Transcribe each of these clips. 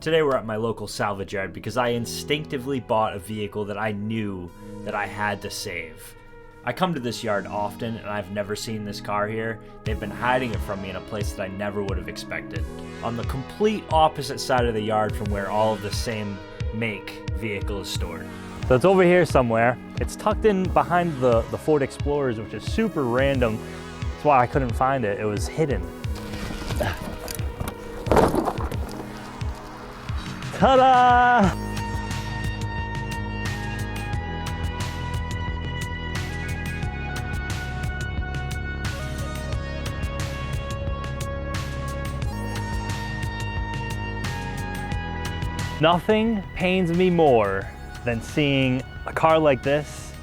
Today we're at my local salvage yard because I instinctively bought a vehicle that I knew that I had to save. I come to this yard often and I've never seen this car here. They've been hiding it from me in a place that I never would have expected. On the complete opposite side of the yard from where all of the same make vehicle is stored. So it's over here somewhere. It's tucked in behind the Ford Explorers, which is super random. That's why I couldn't find it. It was hidden. Ta-da! Nothing pains me more than seeing a car like this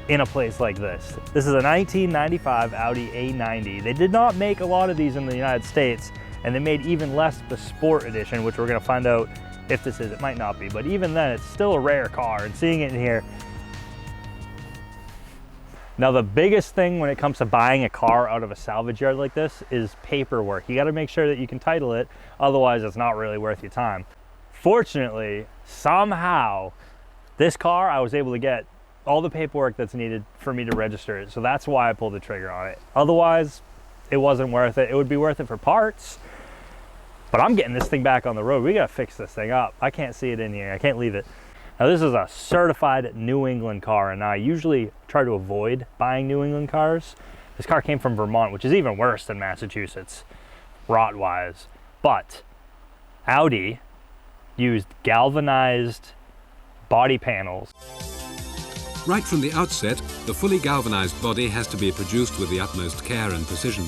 in a place like this. This is a 1995 Audi A90. They did not make a lot of these in the United States, and they made even less the Sport Edition, which we're gonna find out if this is. It might not be, but even then, it's still a rare car, and seeing it in here. Now, the biggest thing when it comes to buying a car out of a salvage yard like this is paperwork. You gotta make sure that you can title it, otherwise it's not really worth your time. Fortunately, somehow, this car, I was able to get all the paperwork that's needed for me to register it. So that's why I pulled the trigger on it. Otherwise, it wasn't worth it. It would be worth it for parts, but I'm getting this thing back on the road. We gotta fix this thing up. I can't see it in here. I can't leave it. Now, this is a certified New England car, and I usually try to avoid buying New England cars. This car came from Vermont, which is even worse than Massachusetts, rot-wise. But Audi used galvanized body panels. Right from the outset, the fully galvanized body has to be produced with the utmost care and precision.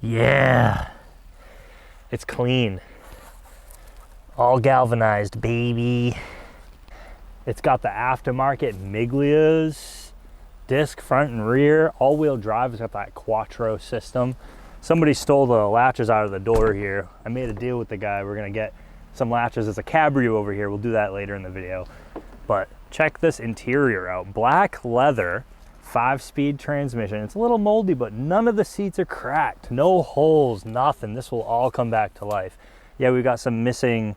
Yeah, it's clean. All galvanized, baby. It's got the aftermarket Miglias, disc front and rear, all-wheel drive. It's got that Quattro system. Somebody stole the latches out of the door here. I made a deal with the guy. We're gonna get some latches. There's a cabrio over here. We'll do that later in the video. But check this interior out. Black leather, 5-speed transmission. It's a little moldy, but none of the seats are cracked. No holes, nothing. This will all come back to life. Yeah, we got some missing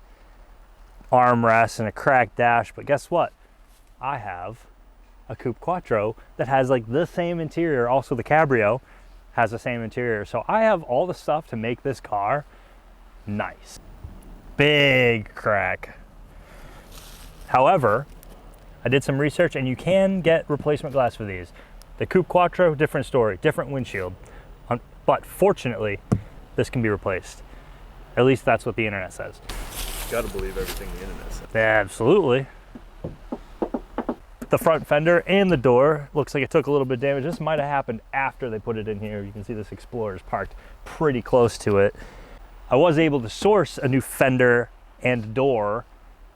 armrests and a cracked dash, but guess what? I have a Coupe Quattro that has like the same interior. Also, the cabrio has the same interior. So I have all the stuff to make this car nice. Big crack. However, I did some research and you can get replacement glass for these. The Coupe Quattro, different story, different windshield. But fortunately, this can be replaced. At least that's what the internet says. You gotta believe everything the internet says. Yeah, absolutely. The front fender and the door looks like it took a little bit of damage. This might have happened after they put it in here. You can see this Explorer is parked pretty close to it. I was able to source a new fender and door,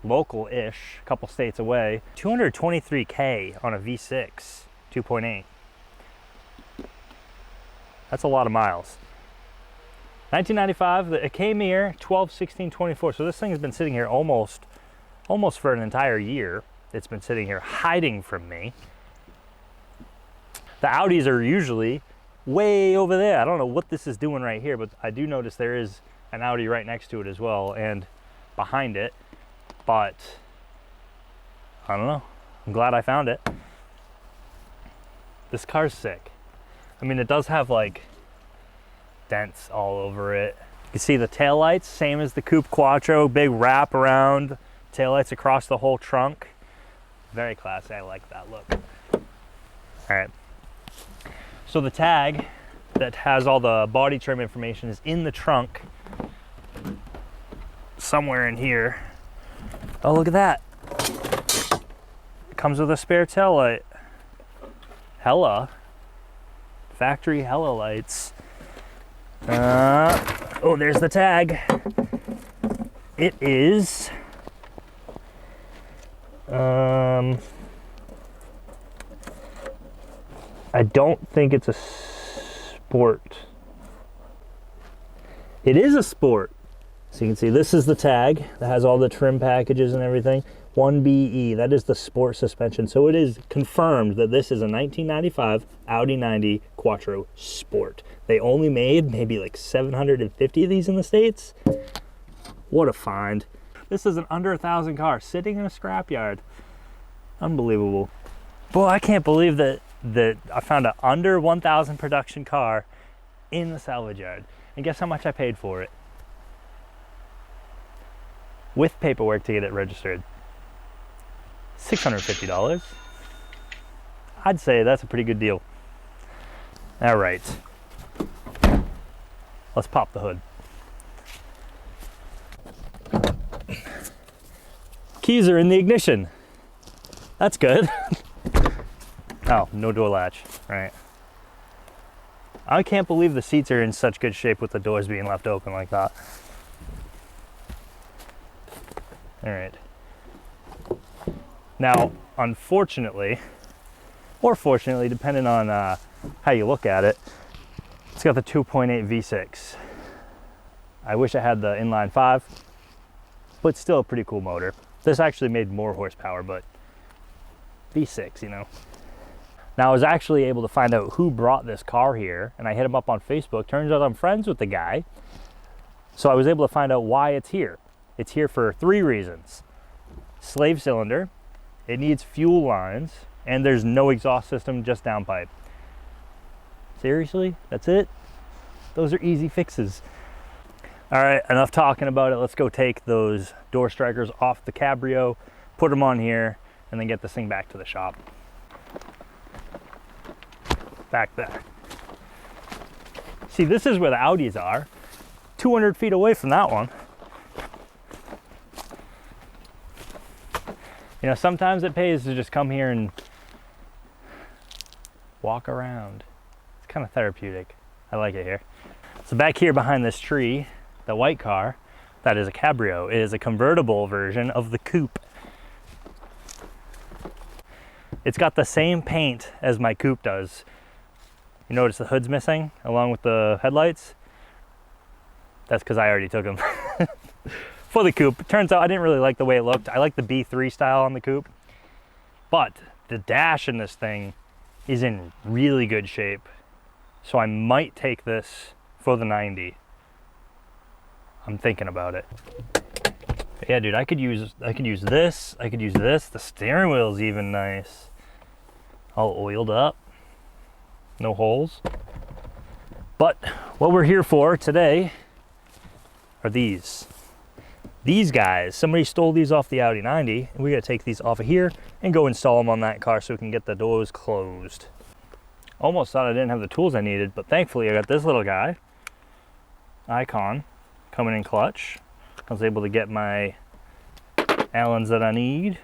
local-ish, a couple states away. $223K on a V6, 2.8. That's a lot of miles. 1995, it came here 12/16/24. So this thing has been sitting here almost for an entire year. It's been sitting here hiding from me. The Audis are usually way over there. I don't know what this is doing right here, but I do notice there is an Audi right next to it as well and behind it, but I don't know. I'm glad I found it. This car's sick. I mean, it does have like dents all over it. You can see the taillights, same as the Coupe Quattro, big wrap around taillights across the whole trunk. Very classy. I like that look. All right. So the tag that has all the body trim information is in the trunk somewhere in here. Oh, look at that. It comes with a spare tail light. Hella. Factory Hella lights. Oh, there's the tag. It is I don't think it's a sport. It is a sport. So you can see this is the tag that has all the trim packages and everything. 1BE, that is the sport suspension. So it is confirmed that this is a 1995 Audi 90 Quattro Sport. They only made maybe like 750 of these in the States. What a find. This is an under 1,000 car sitting in a scrapyard. Unbelievable. Boy, I can't believe that I found an under 1,000 production car in the salvage yard. And guess how much I paid for it? With paperwork to get it registered. $650. I'd say that's a pretty good deal. All right. Let's pop the hood. Keys are in the ignition. That's good. Oh, no door latch, right. I can't believe the seats are in such good shape with the doors being left open like that. All right. Now, unfortunately, or fortunately, depending on how you look at it, it's got the 2.8 V6. I wish I had the inline 5, but still a pretty cool motor. This actually made more horsepower, but V6, you know. Now I was actually able to find out who brought this car here, and I hit him up on Facebook. Turns out I'm friends with the guy. So I was able to find out why it's here. It's here for 3 reasons. Slave cylinder, it needs fuel lines, and there's no exhaust system, just downpipe. Seriously? That's it? Those are easy fixes. All right, enough talking about it. Let's go take those door strikers off the Cabrio, put them on here, and then get this thing back to the shop. Back there. See, this is where the Audis are. 200 feet away from that one. You know, sometimes it pays to just come here and walk around. It's kind of therapeutic. I like it here. So back here behind this tree, the white car, that is a Cabrio. It is a convertible version of the coupe. It's got the same paint as my coupe does. You notice the hood's missing along with the headlights? That's because I already took them. For the coupe. It turns out I didn't really like the way it looked. I like the B3 style on the coupe. But the dash in this thing is in really good shape. So I might take this for the 90. I'm thinking about it. But yeah, dude, I could use this. I could use this. The steering wheel's even nice. All oiled up. No holes. But what we're here for today are these. These guys, somebody stole these off the Audi 90, and we gotta take these off of here and go install them on that car so we can get the doors closed. Almost thought I didn't have the tools I needed, but thankfully I got this little guy, Icon, coming in clutch. I was able to get my Allens that I need.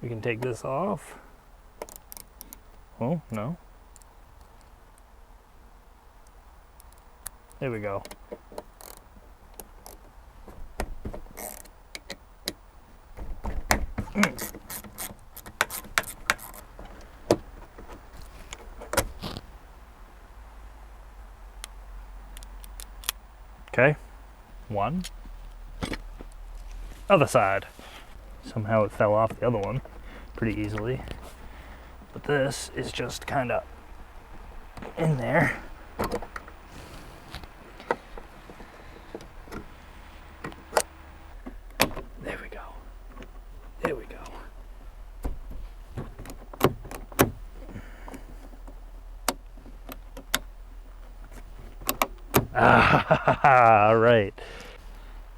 We can take this off. Oh, no. There we go. Okay, one. Other side. Somehow it fell off the other one pretty easily. But this is just kind of in there. There we go. There we go. All right.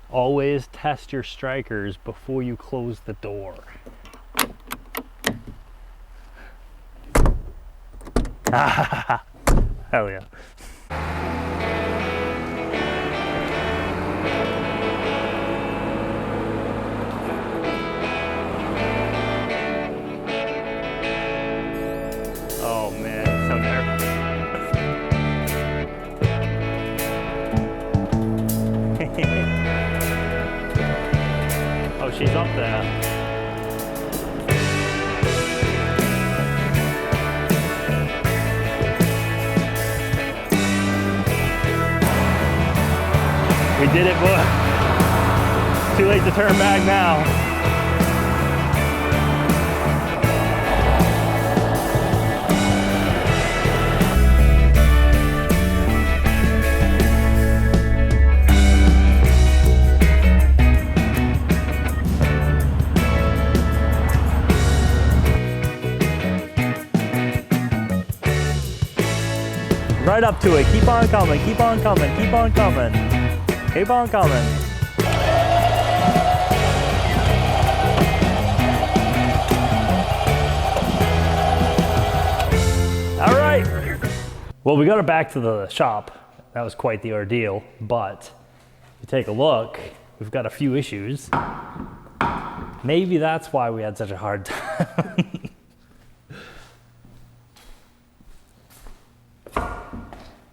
Always test your strikers before you close the door. Hell yeah. Oh man, so nervous. Oh, she's up there. We did it, boy. Too late to turn back now. right up to it. Keep on coming, keep on coming, keep on coming. Keep on coming. All right. Well, we got it back to the shop. That was quite the ordeal, but if you take a look, we've got a few issues. Maybe that's why we had such a hard time.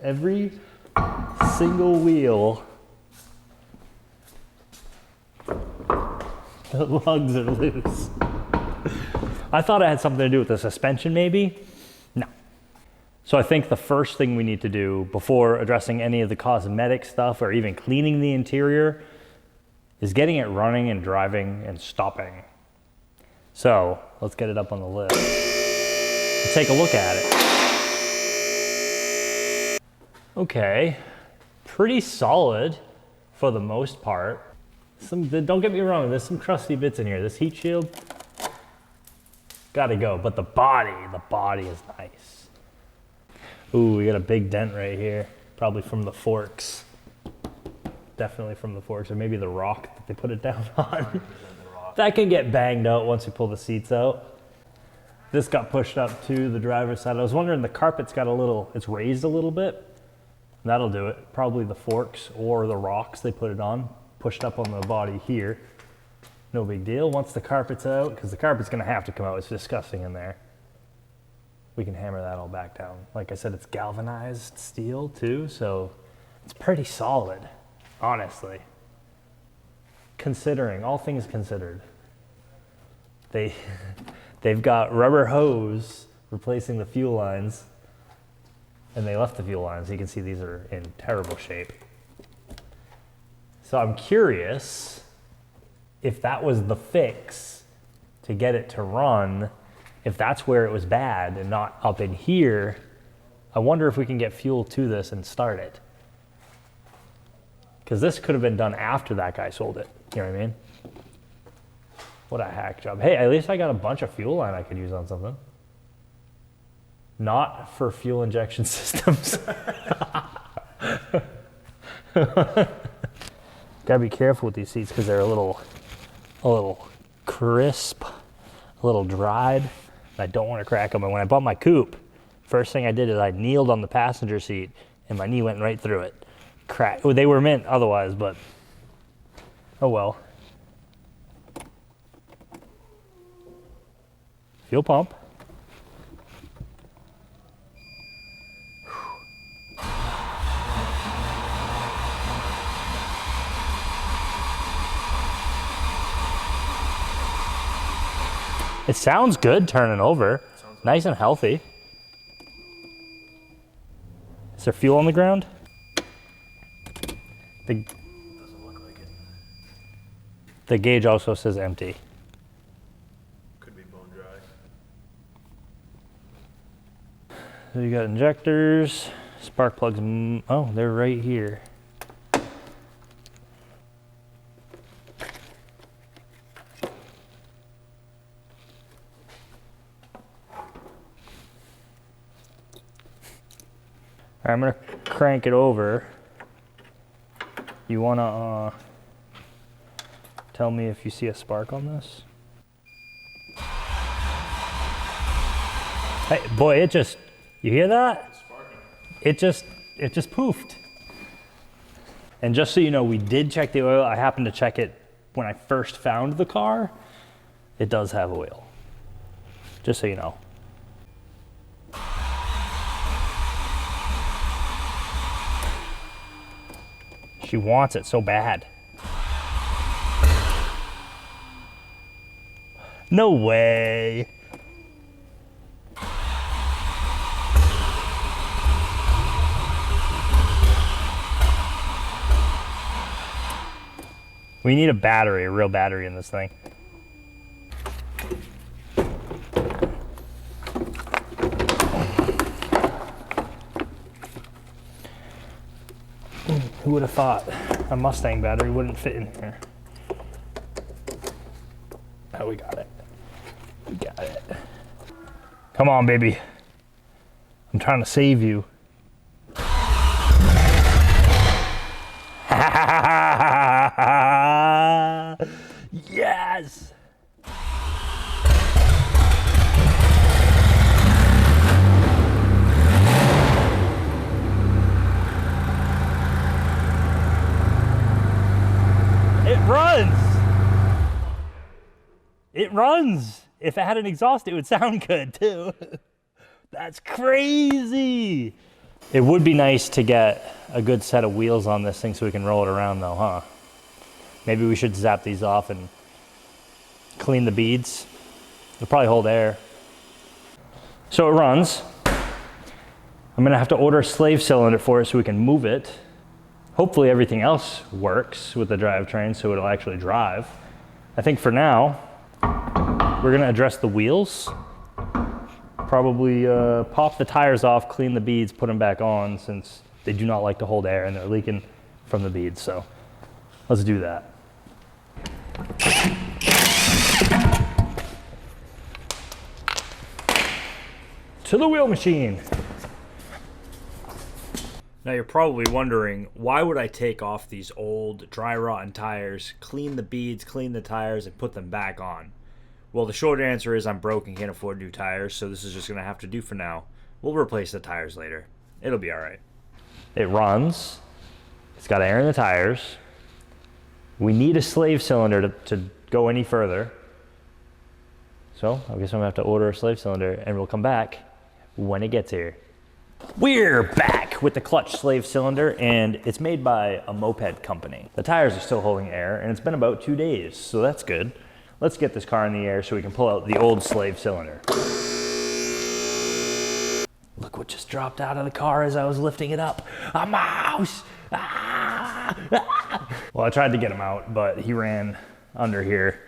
Every single wheel, the lugs are loose. I thought it had something to do with the suspension, maybe. No. So I think the first thing we need to do before addressing any of the cosmetic stuff or even cleaning the interior is getting it running and driving and stopping. So let's get it up on the list. Let's take a look at it. Okay, pretty solid for the most part. Don't get me wrong, there's some crusty bits in here. This heat shield, gotta go, but the body is nice. Ooh, we got a big dent right here, probably from the forks. Definitely from the forks, or maybe the rock that they put it down on. That can get banged out once you pull the seats out. This got pushed up to the driver's side. I was wondering, the carpet's got it's raised a little bit. That'll do it. Probably the forks or the rocks they put it on, pushed up on the body here. No big deal. Once the carpet's out, because the carpet's gonna have to come out, it's disgusting in there. We can hammer that all back down. Like I said, it's galvanized steel too, so it's pretty solid, honestly. Considering, all things considered. They've got rubber hose replacing the fuel lines, and they left the fuel lines. You can see these are in terrible shape. So I'm curious if that was the fix to get it to run, if that's where it was bad and not up in here. I wonder if we can get fuel to this and start it. Because this could have been done after that guy sold it. You know what I mean? What a hack job. Hey, at least I got a bunch of fuel line I could use on something. Not for fuel injection systems. Gotta be careful with these seats because they're a little crisp, a little dried. I don't want to crack them. And when I bought my coupe, first thing I did is I kneeled on the passenger seat and my knee went right through it. Crack. Well, they were mint otherwise, but oh well. Fuel pump. It sounds good turning over. Nice and healthy. Is there fuel on the ground? Doesn't look like it. The gauge also says empty. Could be bone dry. So you got injectors, spark plugs. Oh, they're right here. I'm gonna crank it over. You wanna tell me if you see a spark on this? Hey, boy, you hear that? It just poofed. And just so you know, we did check the oil. I happened to check it when I first found the car. It does have oil. Just so you know. She wants it so bad. No way. We need a battery, a real battery in this thing. Who would have thought a Mustang battery wouldn't fit in here? Oh, we got it. We got it. Come on, baby. I'm trying to save you. Yes! It runs! It runs! If it had an exhaust, it would sound good too. That's crazy! It would be nice to get a good set of wheels on this thing so we can roll it around though, huh? Maybe we should zap these off and clean the beads. They'll probably hold air. So it runs. I'm gonna have to order a slave cylinder for it so we can move it. Hopefully everything else works with the drivetrain so it'll actually drive. I think for now, we're gonna address the wheels. Probably pop the tires off, clean the beads, put them back on since they do not like to hold air and they're leaking from the beads. So let's do that. To the wheel machine. Now you're probably wondering, why would I take off these old, dry rotten tires, clean the beads, clean the tires, and put them back on? Well, the short answer is I'm broke and can't afford new tires, so this is just going to have to do for now. We'll replace the tires later. It'll be alright. It runs. It's got air in the tires. We need a slave cylinder to go any further. So I guess I'm going to have to order a slave cylinder and we'll come back when it gets here. We're back with the clutch slave cylinder, and it's made by a moped company. The tires are still holding air, and it's been about 2 days, so that's good. Let's get this car in the air so we can pull out the old slave cylinder. Look what just dropped out of the car as I was lifting it up. A mouse! Ah! Ah! Well, I tried to get him out, but he ran under here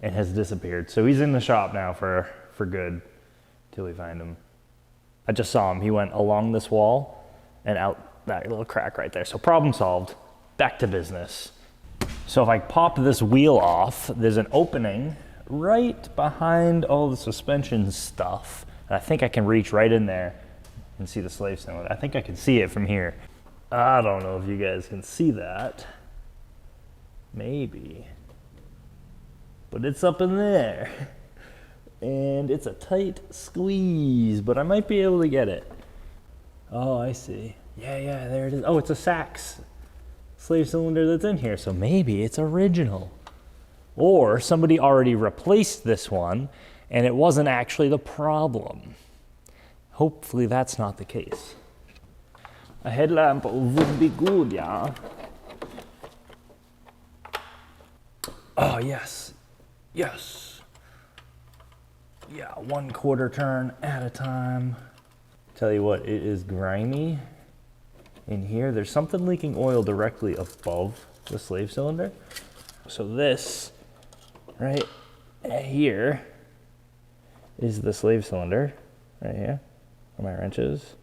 and has disappeared. So he's in the shop now for good till we find him. I just saw him. He went along this wall and out that little crack right there. So problem solved. Back to business. So if I pop this wheel off, there's an opening right behind all the suspension stuff. And I think I can reach right in there and see the slave cylinder. I think I can see it from here. I don't know if you guys can see that. Maybe. But it's up in there. And it's a tight squeeze, but I might be able to get it. Oh, I see. Yeah, there it is. Oh, it's a Sachs slave cylinder that's in here, so maybe it's original. Or somebody already replaced this one, and it wasn't actually the problem. Hopefully that's not the case. A headlamp would be good, yeah. Oh, yes. Yes. Yeah, 1/4 turn at a time. Tell you what, it is grimy in here. There's something leaking oil directly above the slave cylinder. So this right here is the slave cylinder, right here, where my wrench is.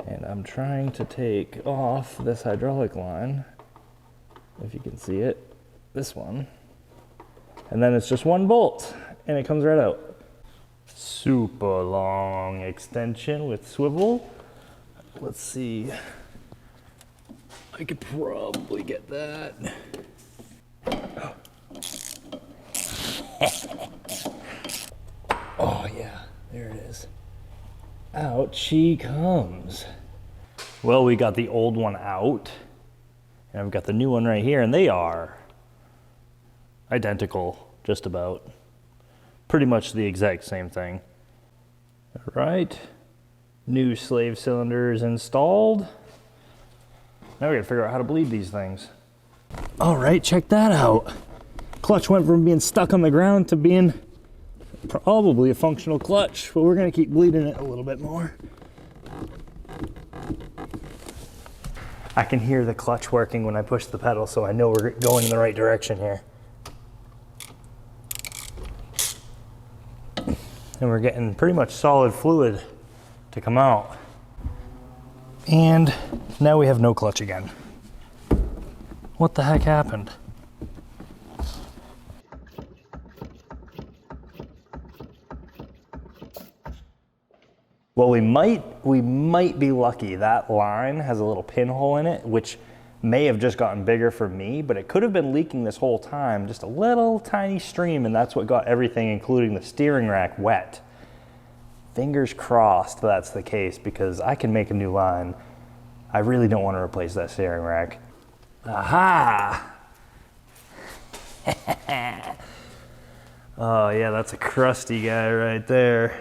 And I'm trying to take off this hydraulic line, if you can see it, this one. And then it's just one bolt, and it comes right out. Super long extension with swivel. Let's see. I could probably get that. Oh yeah, there it is. Out she comes. Well, we got the old one out, and I've got the new one right here, and they are identical, just about. Pretty much the exact same thing. All right, new slave cylinder is installed. Now we gotta figure out how to bleed these things. All right, check that out. Clutch went from being stuck on the ground to being probably a functional clutch, but we're gonna keep bleeding it a little bit more. I can hear the clutch working when I push the pedal, so I know we're going in the right direction here. And we're getting pretty much solid fluid to come out. And now we have no clutch again. What the heck happened? Well, we might be lucky. That line has a little pinhole in it, which may have just gotten bigger for me, but it could have been leaking this whole time, just a little tiny stream, and that's what got everything, including the steering rack, wet. Fingers crossed that's the case, because I can make a new line. I really don't want to replace that steering rack. Aha! Oh yeah, that's a crusty guy right there.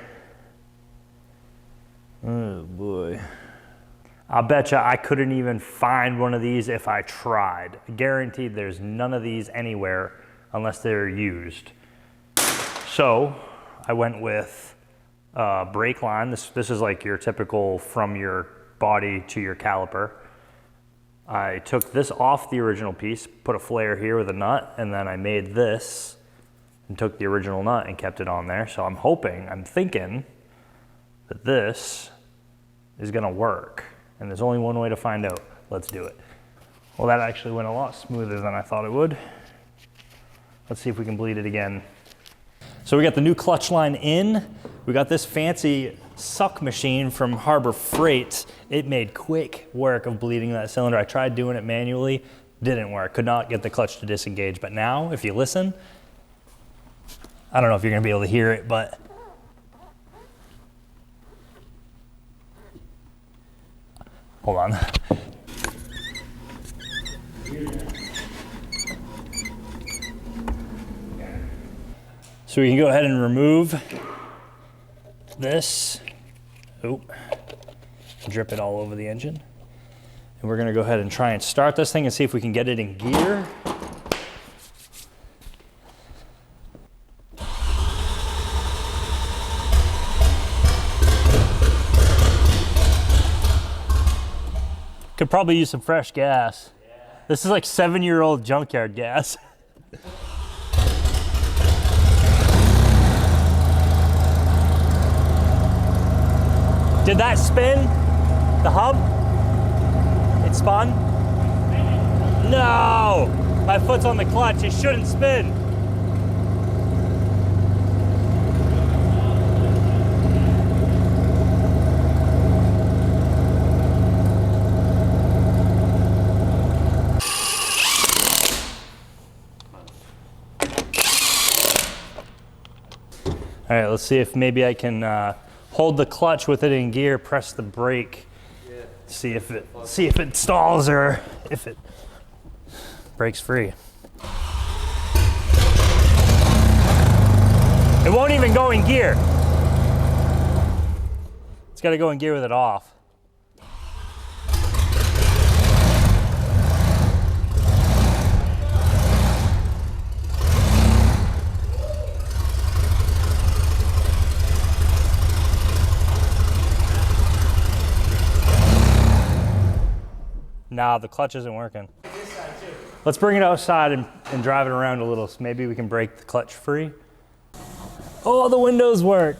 Oh boy. I betcha I couldn't even find one of these if I tried. Guaranteed there's none of these anywhere unless they're used. So I went with brake line. This is like your typical from your body to your caliper. I took this off the original piece, put a flare here with a nut, and then I made this and took the original nut and kept it on there. So I'm thinking that this is gonna work. And there's only one way to find out. Let's do it. Well, that actually went a lot smoother than I thought it would. Let's see if we can bleed it again. So we got the new clutch line in. We got this fancy suck machine from Harbor Freight. It made quick work of bleeding that cylinder. I tried doing it manually, didn't work. Could not get the clutch to disengage. But now, if you listen, I don't know if you're gonna be able to hear it, but hold on. So we can go ahead and remove this. Oh, drip it all over the engine. And we're gonna go ahead and try and start this thing and see if we can get it in gear. Could probably use some fresh gas. Yeah. This is like 7-year-old junkyard gas. Did that spin? The hub? It spun? No! My foot's on the clutch, it shouldn't spin. All right, let's see if maybe I can hold the clutch with it in gear, press the brake, see if it stalls or if it breaks free. It won't even go in gear. It's got to go in gear with it off. Nah, the clutch isn't working. Let's bring it outside and drive it around a little so maybe we can break the clutch free. Oh, the windows work.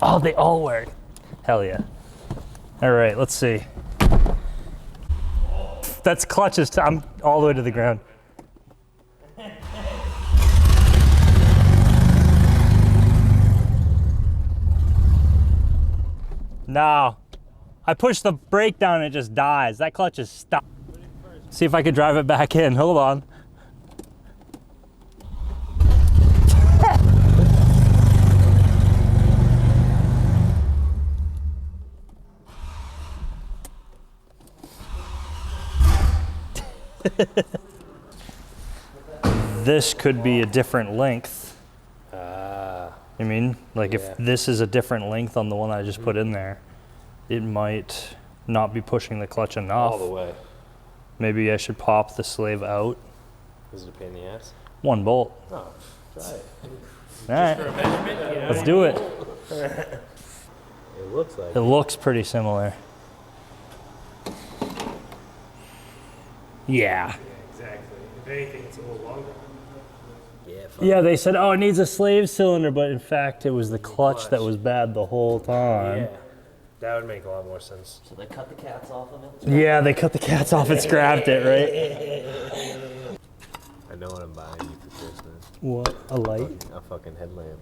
Oh, they all work. Hell yeah. All right, let's see. That's clutches. I'm all the way to the ground. No, I pushed the brake down and it just dies. That clutch is stuck. See if I can drive it back in. Hold on. This could be a different length. I mean, like if this is a different length on the one I just put in there, it might not be pushing the clutch enough. All the way. Maybe I should pop the slave out. Is it a pain in the ass? One bolt. Oh, try it. All right, let's do it. It looks like It looks pretty similar. Yeah. exactly. If anything, it's a little longer. Yeah, they said, oh, it needs a slave cylinder, but in fact, it was the clutch that was bad the whole time. Yeah, that would make a lot more sense. So they cut the cats off of it? Yeah, they cut the cats off and scrapped it, right? I know what I'm buying you for Christmas. What? A light? A fucking headlamp.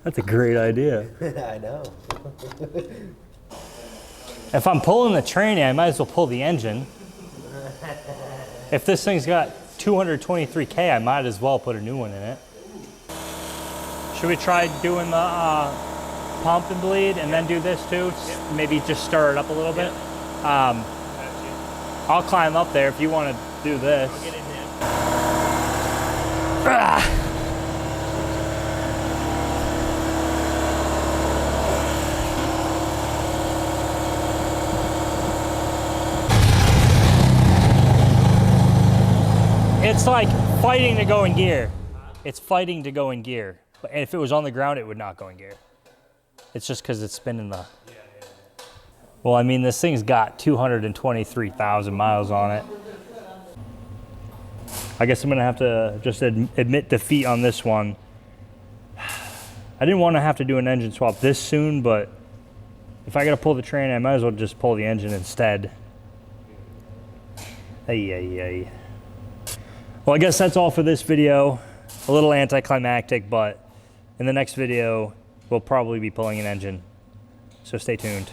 That's a great idea. I know. If I'm pulling the tranny, I might as well pull the engine. If this thing's got 223K, I might as well put a new one in it. Should we try doing the pump and bleed and then do this too? Maybe just stir it up a little bit. I'll climb up there if you want to do this. Get in there. It's like fighting to go in gear. It's fighting to go in gear. And if it was on the ground, it would not go in gear. It's just because it's spinning the... Well, I mean, this thing's got 223,000 miles on it. I guess I'm gonna have to just admit defeat on this one. I didn't want to have to do an engine swap this soon, but if I gotta pull the train, I might as well just pull the engine instead. Ay. Well, I guess that's all for this video. A little anticlimactic, but in the next video, we'll probably be pulling an engine. So stay tuned.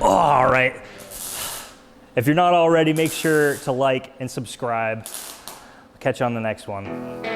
All right. If you're not already, make sure to like and subscribe. Catch you on the next one.